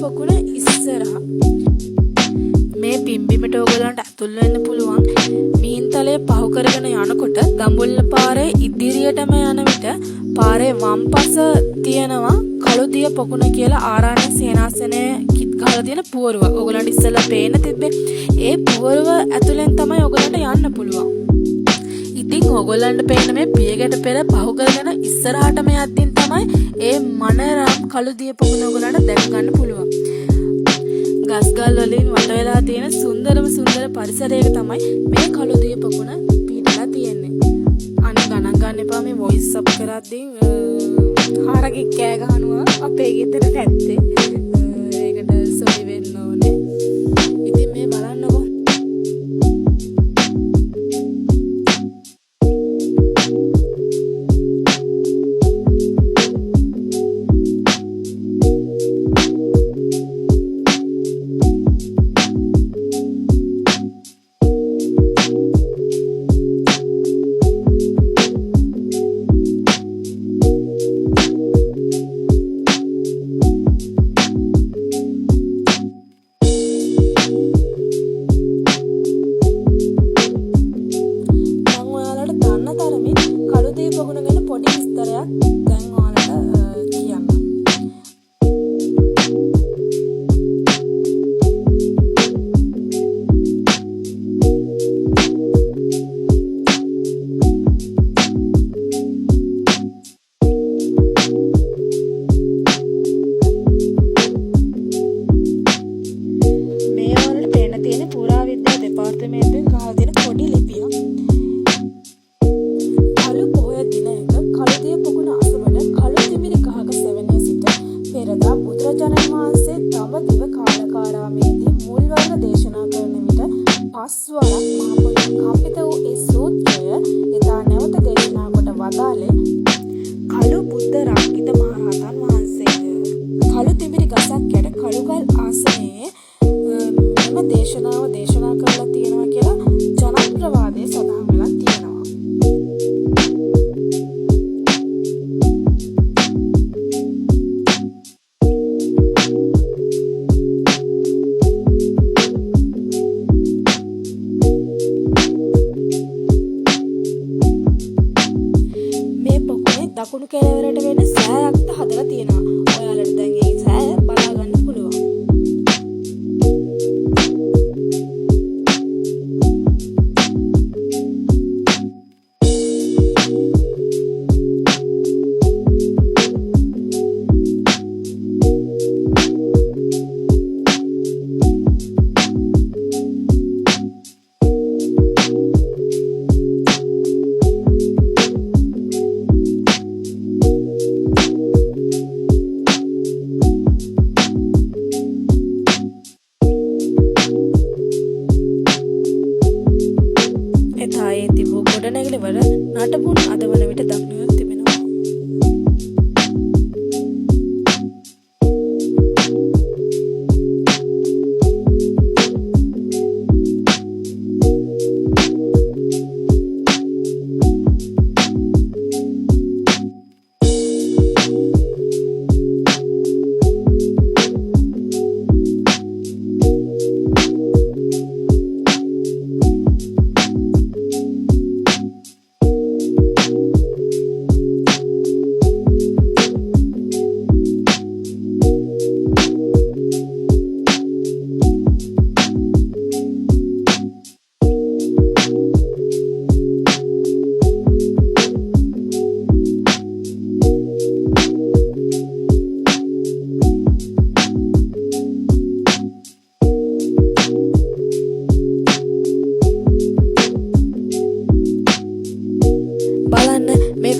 පොකුණ ඉස්සරහා. මේ පිම්බිමට ඔයගලන්ට ඇතුල් වෙන්න පුළුවන්. මීන්තලේ පහු කරගෙන යනකොට දඹුල්ල පාරේ ඉදිරියටම යන විට පාරේ වම් පස තියෙනවා කළුදිය පොකුණ කියලා ආරණ්‍ය සේනාසනයේ කිත් ගහලා තියෙන පුවරුව. ඔයගලන්ට ඉස්සෙල්ලා පේන්න තිබ්බේ. ඒ පුවරුව ඇතුලෙන් තමයි ඔයගලන්ට යන්න පුළුවන්. ඉතින් ඔයගලන්ට පේන මේ පියගැට පෙර පහු කරගෙන ඉස්සරහටම යද්දින් තමයි ඒ මනරම් කළුදිය පොකුණ ඔයගලන්ට දැක ගන්න පුළුවන්. ගස්ගල් වලින් වට වෙලා තියෙන සුන්දරම සුන්දර පරිසරයක තමයි මේ කළුදිය පොකුණ පිටලා තියෙන්නේ. අනේ ගණන් ගන්න එපා මේ වොයිස් අප් කරද්දී හරකෙක් කෑ ගහනවා අපේ ගෙදර පැත්තේ. ඒකට සොරි වෙන්න ඕනේ. ඉතින් මේ බලන්නකෝ. දකුණු කෙළවරට වෙන සෑයක්ද හදලා තියෙනවා. ඔයාලට දැන් ඒ සෑය බලා ගන්න පුළුවන්. නටබුන් අද වන විට දක්නව තිබෙනවා.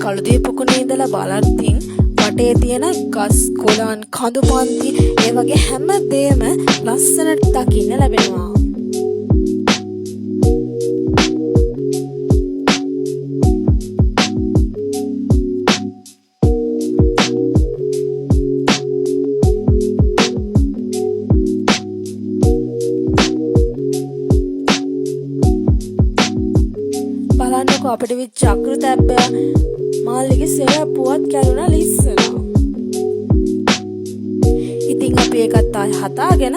කළුදිය පොකුණේ ඉඳලා බලද්දී වටේ තියෙන ගස් කොළන් කඳු පන්ති ඒ වගේ හැම දෙයක්ම ලස්සනට දකින්න ලැබෙනවා. බලන්නකෝ අපිට විච් චක්‍රතැබ්බ මාළිගේ සෙව පුවත් කැරුණා ලිස්සනවා. ඉතින් අපි අපි ඒකත් ආයෙ හදාගෙන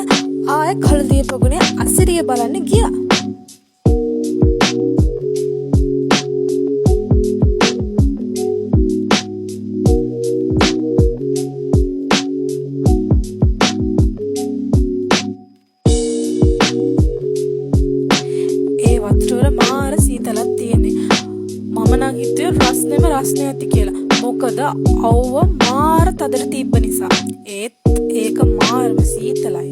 ආයෙ කළු දීපගුණේ අසිරිය බලන්න ගියා. මාර සීතලක් තියෙන්නේ. මම නම් හිතුවේ රස්නෙම රස්නේ ඇති කියලා. මොකද අවුව මාර තදට තිබ්බ නිසා. ඒත් ඒක මාරම සීතලයි.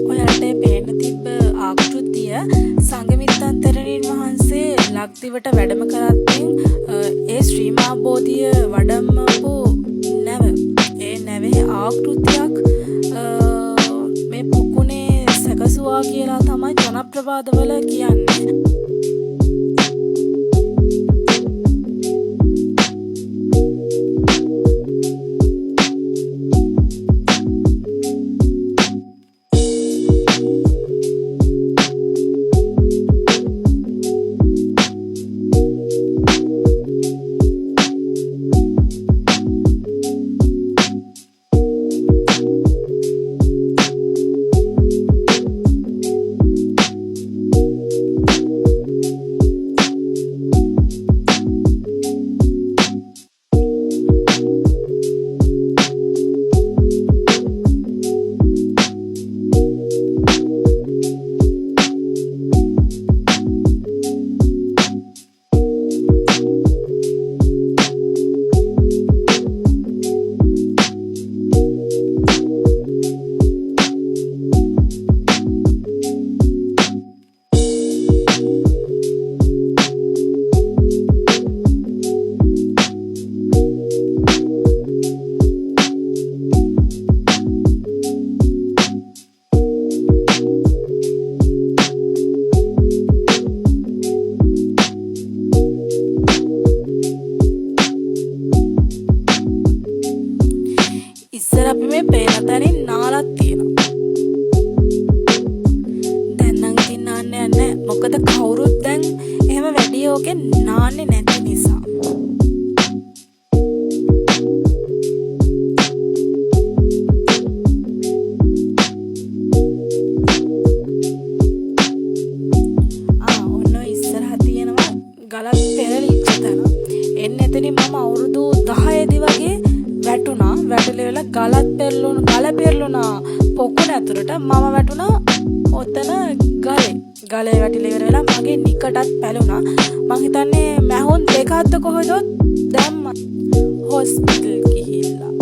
ඔයාලට පේන්න තිබ්බ ආකෘතිය සංඝමිත්තාන්තරණීන් වහන්සේ ලක්දිවට වැඩම කරද්දී ඒ ශ්‍රී මහා බෝධිය වඩම්මපු නැව. ඒ නැවේ ආකෘතියක් මේ පොකුණේ සැකසුවා කියලා තමයි ජනප්‍රවාදවල කියන්නේ. ඉස්සර අපි මේ පේන තැනින් නාලක් තියෙනවා. දැන් නම් ඉතින් නාන්නේ නැහැ. මොකද කවුරුත් දැන් එහෙම වැඩි ඕකේ නාන්නේ නැති නිසා. ඔන්න ඉස්සරහ තියෙනවා ගලක් පෙරලිච්ච තැන. එන්න එතනින් මම අවුරුදු 10 දී වගේ වැටුණා. වැටලෙවල ගලත් පෙරළුණා පොකුණ ඇතුළට. මම වැටුණා ඔතන ගලේ වැටිලා ඉවර වෙලා මගේ නිකටත් පැලුණා. මං හිතන්නේ මැහුම් දෙකක්ද කොහෙද දැම්මා හොස්පිටල් ගිහිල්ලා.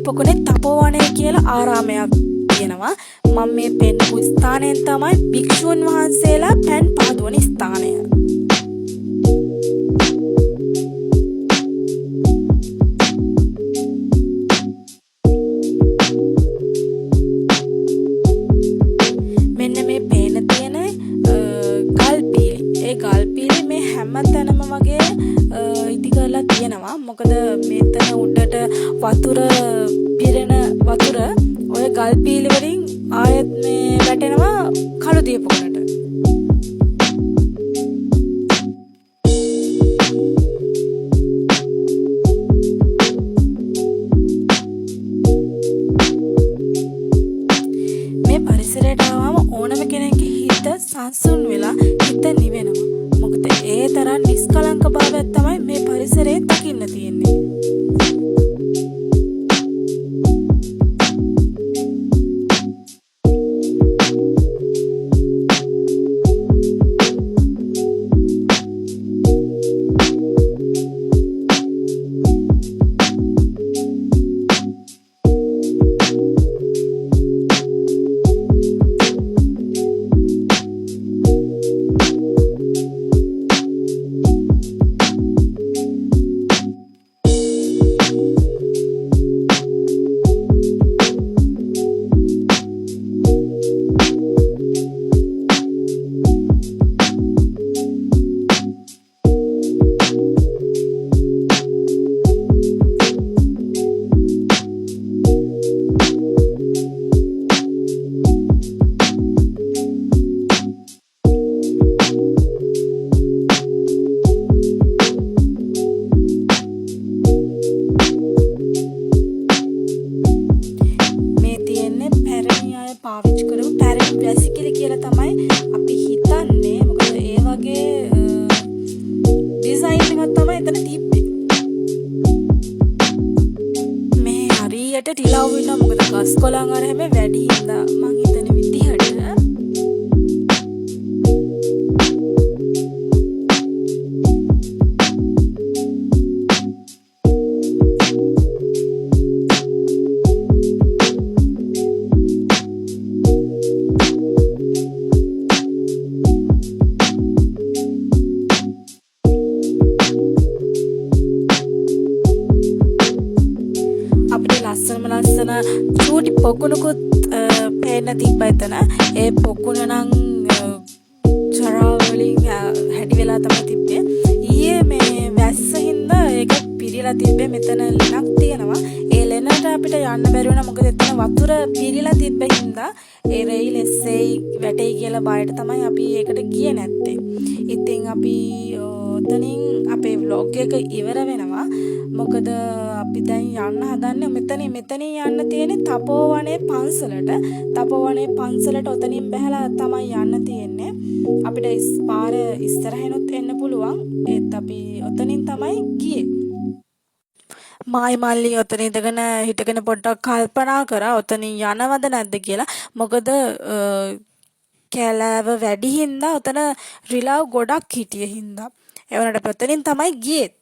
පොකුණේ තපෝවනය කියලා ආරාමයක් තියෙනවා. මම මේ පෙන්පු ස්ථානයෙන් තමයි භික්ෂුන් වහන්සේලා පැන් පාදුවන ස්ථානය. මෙන්න මේ පේන තියෙන ගල්පීලි. ඒ ගල්පීලි මේ හැම තැනම වගේ ඉදි කරලා තියෙනවා. මොකද මෙතන උඩට වතුර පිරෙන වතුර ඔය ගල් පීලි වලින් ආයෙත් මේ වැටෙනවා කළු දීපුකට. මේ පරිසරයට ආවම ඕනම කෙනෙක්ගේ හිත සංසුන් වෙලා හිත නිවෙනවා. මොකද ඒ තරම් නිස්කලංක භාවයක් තමයි මේ පරිසරයේ දකින්න තියෙන්නේ. පොකුණුකුත් පේන්න තිබ්බ එතන. ඒ පොකුණ නම් ජරා වලින් හැඩි වෙලා තමයි තිබ්බේ. ඊයේ මේ වැස්ස හින්දා ඒක පිරීලා තිබ්බේ. මෙතන ලෙනක් තියෙනවා. ඒ ලෙනට අපිට යන්න බැරි වුණා. මොකද එතන වතුර පිරීලා තිබ්බ හින්දා ඒ රෙයිල් එස්සෙයි වැටෙයි කියලා බයට තමයි අපි ඒකට ගියේ නැත්තේ. ඉතින් අපි ඔතනින් අපේ vlog එක ඉවර වෙනවා. මොකද අපි දැන් යන්න හදන්නේ මෙතනින් යන්න තියෙන්නේ තපෝවනේ පන්සලට. තපෝවනේ පන්සලට ඔතනින් බැහැලා තමයි යන්න තියෙන්නේ. අපිට පාර ඉස්සරහිනුත් එන්න පුළුවන්. ඒත් අපි ඔතනින් තමයි ගියේ. මායි මල්ලි ඔතන ඉඳගෙන හිටගෙන පොඩ්ඩක් කල්පනා කරා ඔතනින් යනවද නැද්ද කියලා. මොකද කැලෑව වැඩි හින්දා ඔතන රිලව් ගොඩක් හිටිය හින්දා. ඒ වුණාට අපි ඔතනින් තමයි ගියෙත්.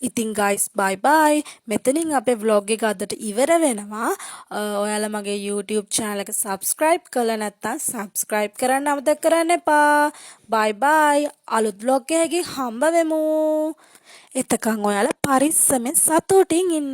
ඉතින් guys bye bye. මෙතනින් අපේ vlog එක අදට ඉවර වෙනවා. ඔයාලා මගේ YouTube channel එක subscribe කරලා නැත්නම් subscribe කරන්න අමතක කරන්න එපා. bye bye. අලුත් vlog එකකින් හම්බ වෙමු. එතකන් ඔයාලා පරිස්සමෙන් සතුටින් ඉන්න.